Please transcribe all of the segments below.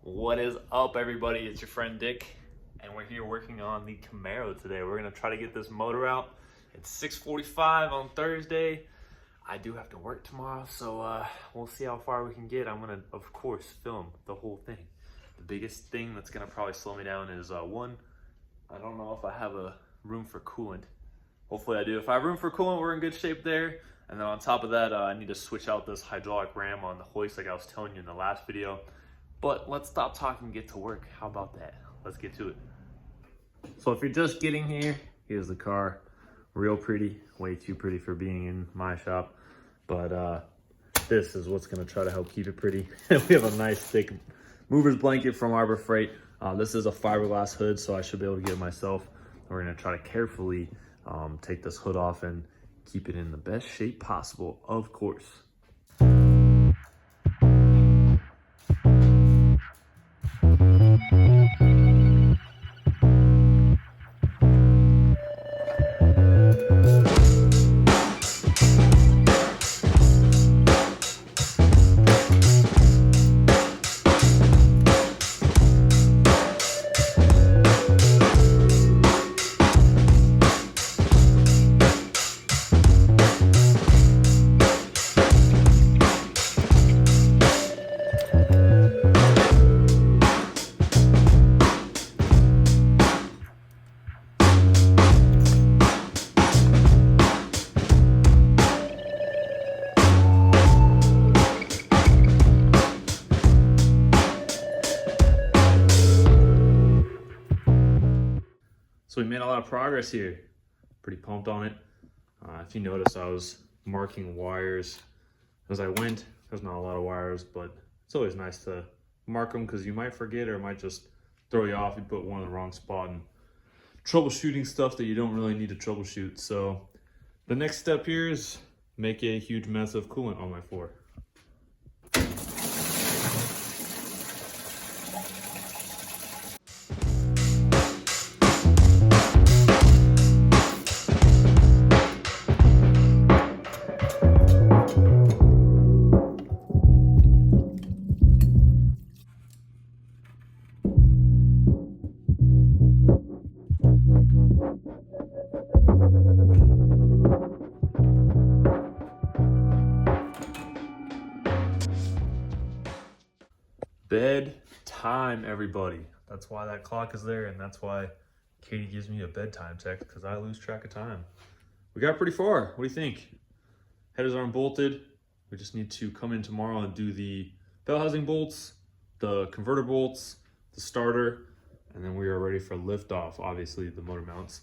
What is up, everybody? It's your friend Dick, and we're here working on the Camaro today. We're gonna try to get this motor out. It's 6:45 on Thursday. I do have to work tomorrow, so we'll see how far we can get. I'm gonna, of course, film the whole thing. The biggest thing that's gonna probably slow me down is one, I don't know if I have a room for coolant. Hopefully I do. If I have room for coolant, we're in good shape there. And then on top of that, I need to switch out this hydraulic ram on the hoist like I was telling you in the last video. But let's stop talking and get to work. How about that? Let's get to it. So if you're just getting here, here's the car. Real pretty, way too pretty for being in my shop. But this is what's gonna try to help keep it pretty. We have a nice thick mover's blanket from Harbor Freight. This is a fiberglass hood, so I should be able to get it myself. We're gonna try to carefully take this hood off and keep it in the best shape possible, of course. So we made a lot of progress here. Pretty pumped on it. If you notice, I was marking wires as I went. There's not a lot of wires, but it's always nice to mark them because you might forget or it might just throw you off. You put one in the wrong spot and troubleshooting stuff that you don't really need to troubleshoot. So the next step here is make a huge mess of coolant on my floor. Bedtime, everybody. That's why that clock is there, and that's why Katie gives me a bedtime text, because I lose track of time. We got pretty far. What do you think? Headers aren't bolted. We just need to come in tomorrow and do the bell housing bolts, the converter bolts, the starter, and then we are ready for liftoff, obviously, the motor mounts.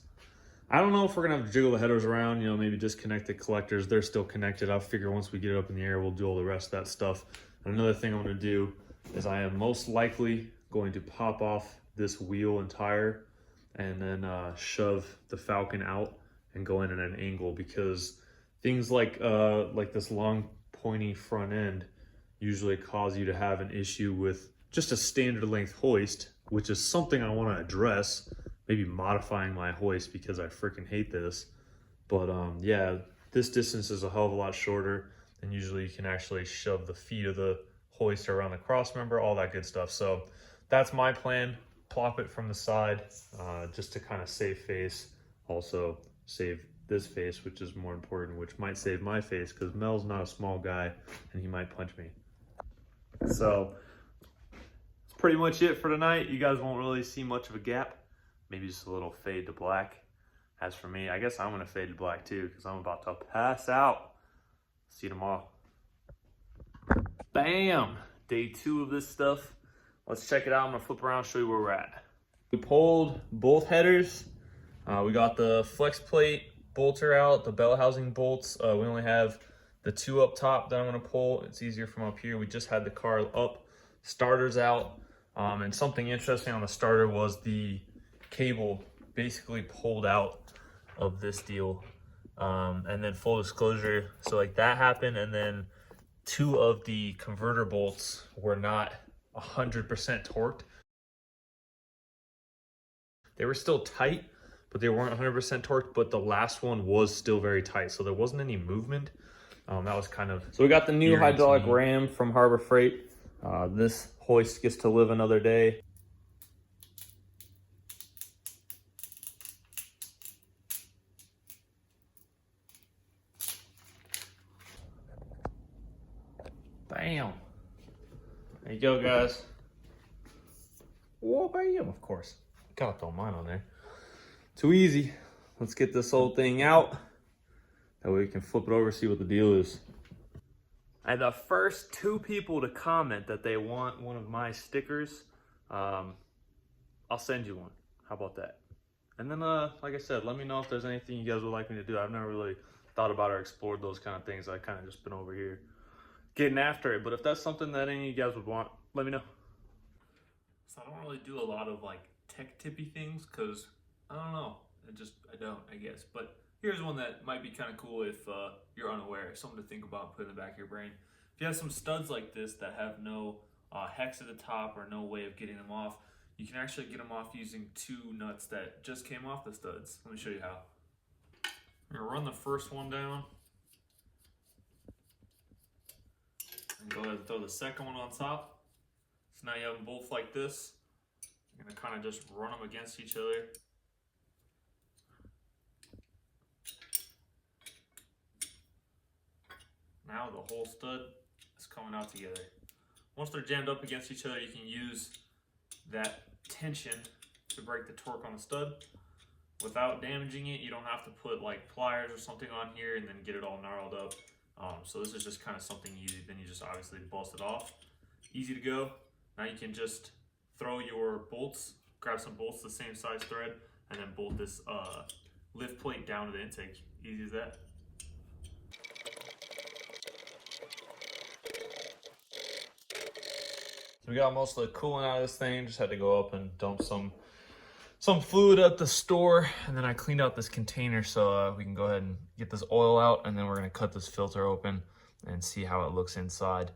I don't know if we're gonna have to jiggle the headers around, you know, maybe disconnect the collectors. They're still connected. I'll figure once we get it up in the air, we'll do all the rest of that stuff. And another thing I'm gonna do is I am most likely going to pop off this wheel and tire and then shove the Falcon out and go in at an angle, because things like this long pointy front end usually cause you to have an issue with just a standard length hoist, which is something I want to address, maybe modifying my hoist because I freaking hate this. But yeah, this distance is a hell of a lot shorter, and usually you can actually shove the feet of the hoist around the cross member, all that good stuff. So that's my plan. Plop it from the side just to kind of save face. Also save this face, which is more important, which might save my face because Mel's not a small guy and he might punch me. So that's pretty much it for tonight. You guys won't really see much of a gap. Maybe just a little fade to black. As for me, I guess I'm gonna fade to black too because I'm about to pass out. See you tomorrow. Bam! Day 2 of this stuff. Let's check it out. I'm gonna flip around, show you where we're at. We pulled both headers. We got the flex plate bolter out, the bell housing bolts. We only have the 2 up top that I'm gonna pull. It's easier from up here. We just had the car up, starters out. And something interesting on the starter was the cable basically pulled out of this deal. And then full disclosure, so like that happened, and then 2 of the converter bolts were not 100% torqued. They were still tight, but they weren't 100% torqued, but the last one was still very tight, so there wasn't any movement. That was kind of... So we got the new hydraulic ram from Harbor Freight. This hoist gets to live another day. Bam. There you go, guys. Whoa, bam, of course. Gotta throw mine on there. Too easy. Let's get this whole thing out. That way we can flip it over, see what the deal is. I had the first 2 people to comment that they want one of my stickers. I'll send you one. How about that? And then, like I said, let me know if there's anything you guys would like me to do. I've never really thought about or explored those kind of things. I've kind of just been over here getting after it. But if that's something that any of you guys would want, let me know. So I don't really do a lot of like tech tippy things because I don't know. I don't, I guess. But here's one that might be kind of cool if you're unaware. Something to think about, put in the back of your brain. If you have some studs like this that have no hex at the top or no way of getting them off, you can actually get them off using 2 nuts that just came off the studs. Let me show you how. I'm gonna run the first one down. And go ahead and throw the second one on top. So now you have them both like this. You're gonna kind of just run them against each other. Now the whole stud is coming out together. Once they're jammed up against each other, you can use that tension to break the torque on the stud without damaging it. You don't have to put like pliers or something on here and then get it all gnarled up. So this is just kind of something easy. Then you just obviously bust it off. Easy to go. Now you can just throw your bolts, grab some bolts the same size thread, and then bolt this lift plate down to the intake. Easy as that. So we got most of the coolant out of this thing. Just had to go up and dump some fluid at the store, and then I cleaned out this container so we can go ahead and get this oil out, and then we're gonna cut this filter open and see how it looks inside.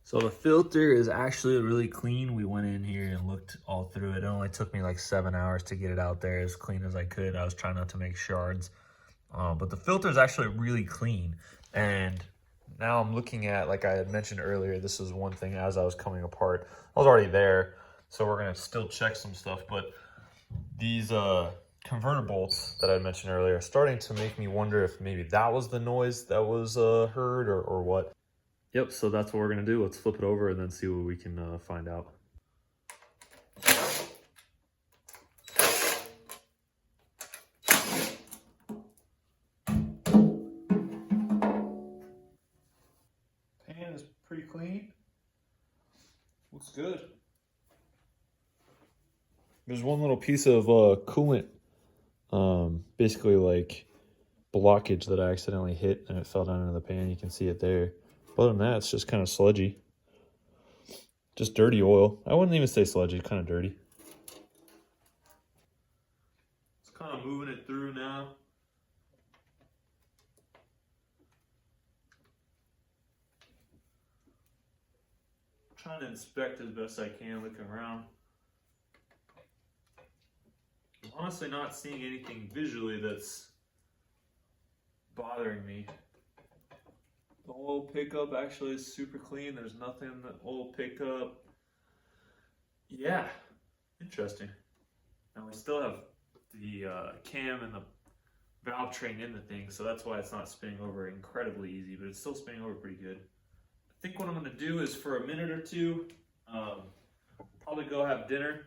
So the filter is actually really clean. We went in here and looked all through it. It only took me like 7 hours to get it out there as clean as I could. I was trying not to make shards. But the filter is actually really clean. And now I'm looking at, like I had mentioned earlier, this is one thing as I was coming apart. I was already there, so we're gonna still check some stuff. But these converter bolts that I mentioned earlier are starting to make me wonder if maybe that was the noise that was heard or what. Yep, so that's what we're gonna do. Let's flip it over and then see what we can find out. Pan is pretty clean. Looks good. There's one little piece of coolant, basically like blockage that I accidentally hit and it fell down into the pan. You can see it there. Other than that, it's just kind of sludgy. Just dirty oil. I wouldn't even say sludgy, kind of dirty. It's kind of moving it through now. I'm trying to inspect as best I can, looking around. I'm honestly not seeing anything visually that's bothering me. The oil pickup actually is super clean. There's nothing in the oil pickup. Yeah, interesting. Now we still have the cam and the valve train in the thing, so that's why it's not spinning over incredibly easy, but it's still spinning over pretty good. I think what I'm gonna do is for a minute or two, probably go have dinner,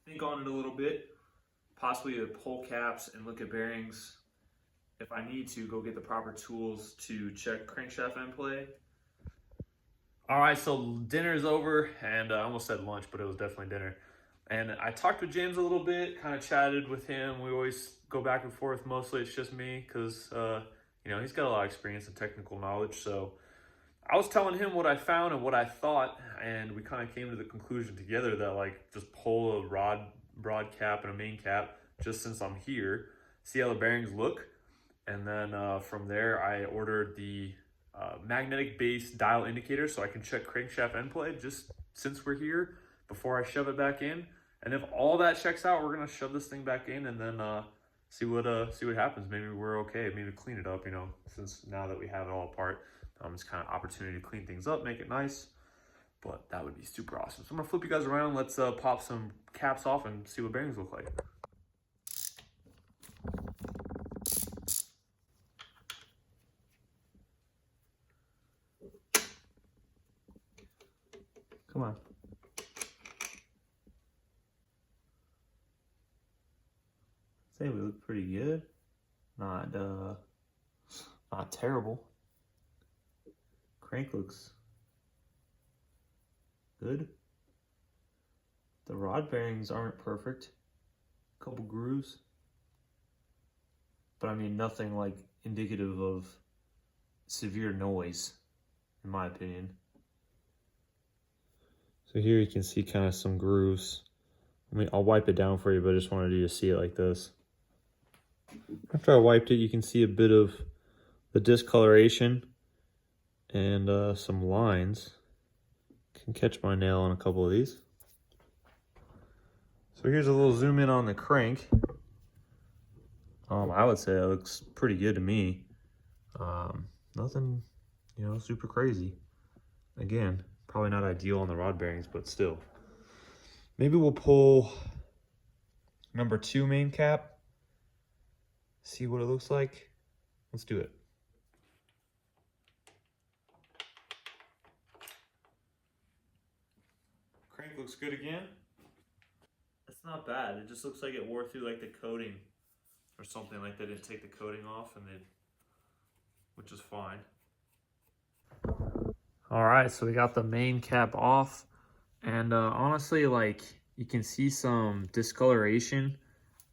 think on it a little bit, possibly pull caps and look at bearings. If I need to, go get the proper tools to check crankshaft end play. All right, so dinner is over, and I almost said lunch, but it was definitely dinner. And I talked with James a little bit, kind of chatted with him. We always go back and forth. Mostly it's just me because, you know, he's got a lot of experience and technical knowledge. So I was telling him what I found and what I thought, and we kind of came to the conclusion together that, like, just pull a broad cap and a main cap just since I'm here, see how the bearings look. And then from there, I ordered the magnetic base dial indicator so I can check crankshaft end play just since we're here before I shove it back in. And if all that checks out, we're gonna shove this thing back in and then see what happens. Maybe we're okay. Maybe clean it up, you know, since now that we have it all apart. It's kind of opportunity to clean things up, make it nice. But that would be super awesome. So I'm gonna flip you guys around. Let's pop some caps off and see what bearings look like. Come on. Say we look pretty good. Not terrible. Crank looks good. The rod bearings aren't perfect. A couple grooves. But I mean, nothing like indicative of severe noise, in my opinion. So here you can see kind of some grooves. I mean, I'll wipe it down for you, but I just wanted you to see it like this. After I wiped it, you can see a bit of the discoloration and some lines. Can catch my nail on a couple of these. So here's a little zoom in on the crank. I would say it looks pretty good to me. Nothing, you know, super crazy. Again, probably not ideal on the rod bearings, but still. Maybe we'll pull number 2 main cap. See what it looks like. Let's do it. Crank looks good again. It's not bad. It just looks like it wore through like the coating or something, like they didn't take the coating off, and which is fine. All right, so we got the main cap off, and honestly, like, you can see some discoloration,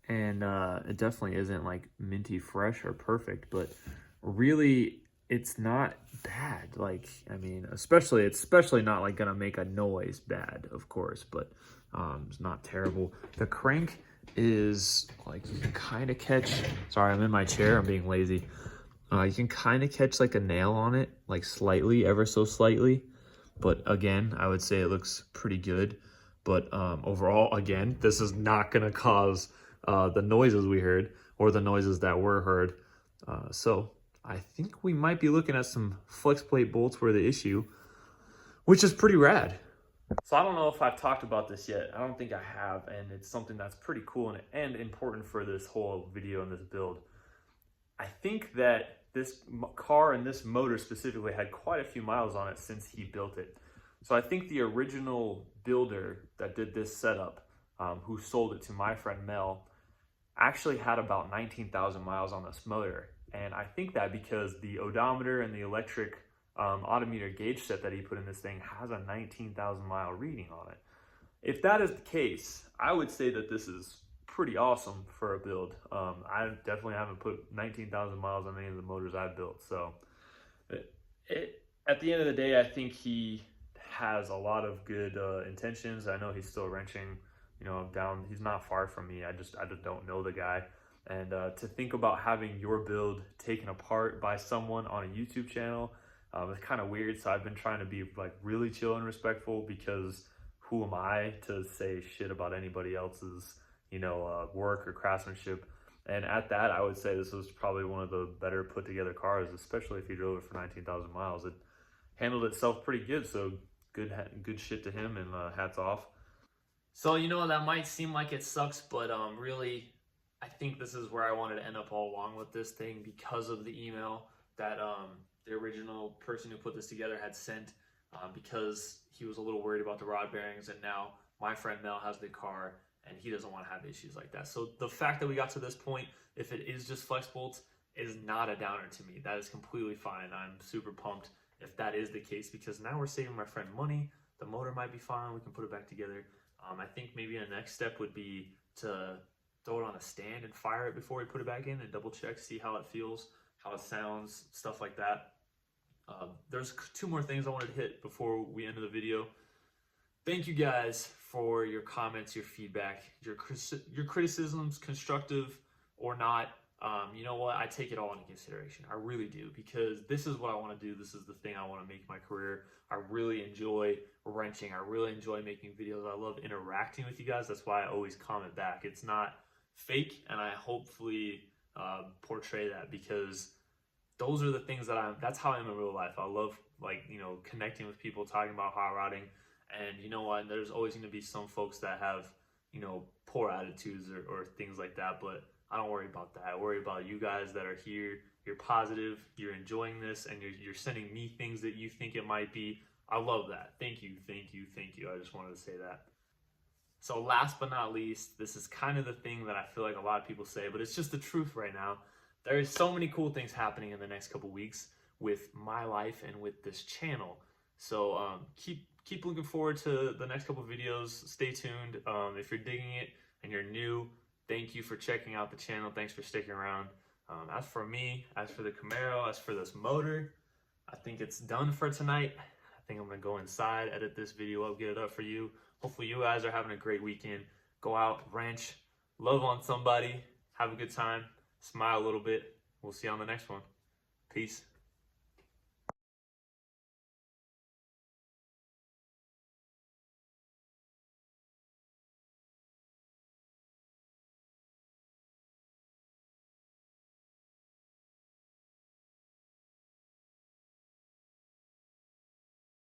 and it definitely isn't like minty fresh or perfect, but really it's not bad. Like, I mean, it's especially not like gonna make a noise bad, of course, but it's not terrible. The crank is like, you can kind of catch, sorry, I'm in my chair, I'm being lazy. You can kind of catch like a nail on it, like slightly, ever so slightly. But again, I would say it looks pretty good. But overall, again, this is not gonna cause the noises we heard or the noises that were heard. So I think we might be looking at some flex plate bolts were the issue, which is pretty rad. So I don't know if I've talked about this yet. I don't think I have, and it's something that's pretty cool and important for this whole video and this build. I think that this car and this motor specifically had quite a few miles on it since he built it. So I think the original builder that did this setup, who sold it to my friend Mel, actually had about 19,000 miles on this motor. And I think that because the odometer and the electric odometer gauge set that he put in this thing has a 19,000 mile reading on it. If that is the case, I would say that this is pretty awesome for a build. I definitely haven't put 19,000 miles on any of the motors I've built. So at the end of the day, I think he has a lot of good intentions. I know he's still wrenching, you know, down. He's not far from me. I just don't know the guy. And to think about having your build taken apart by someone on a YouTube channel, it's kind of weird. So I've been trying to be like really chill and respectful, because who am I to say shit about anybody else's, you know, work or craftsmanship. And at that, I would say this was probably one of the better put together cars, especially if he drove it for 19,000 miles. It handled itself pretty good. So good shit to him, and hats off. So, you know, that might seem like it sucks, but really, I think this is where I wanted to end up all along with this thing, because of the email that the original person who put this together had sent, because he was a little worried about the rod bearings, and now my friend Mel has the car and he doesn't want to have issues like that. So the fact that we got to this point, if it is just flex bolts, is not a downer to me. That is completely fine. I'm super pumped if that is the case, because now we're saving my friend money. The motor might be fine. We can put it back together. I think maybe a next step would be to throw it on a stand and fire it before we put it back in, and double check, see how it feels, how it sounds, stuff like that. There's 2 more things I wanted to hit before we end the video. Thank you guys for your comments, your feedback, your criticisms, constructive or not. you know what? I take it all into consideration. I really do, because this is what I want to do. This is the thing I want to make my career. I really enjoy wrenching. I really enjoy making videos. I love interacting with you guys. That's why I always comment back. It's not fake, and I hopefully portray that, because those are the things that's how I am in real life. I love, like, you know, connecting with people, talking about hot rodding. And you know what? There's always going to be some folks that have, you know, poor attitudes or things like that. But I don't worry about that. I worry about you guys that are here. You're positive, you're enjoying this, and you're sending me things that you think it might be. I love that. Thank you, thank you, thank you. I just wanted to say that. So last but not least, this is kind of the thing that I feel like a lot of people say, but it's just the truth right now. There is so many cool things happening in the next couple weeks with my life and with this channel. So keep looking forward to the next couple videos. Stay tuned. If you're digging it and you're new, thank you for checking out the channel. Thanks for sticking around. As for me, as for the Camaro, as for this motor, I think it's done for tonight. I think I'm gonna go inside, edit this video up, get it up for you. Hopefully you guys are having a great weekend. Go out, wrench, love on somebody, have a good time, smile a little bit. We'll see you on the next one. Peace.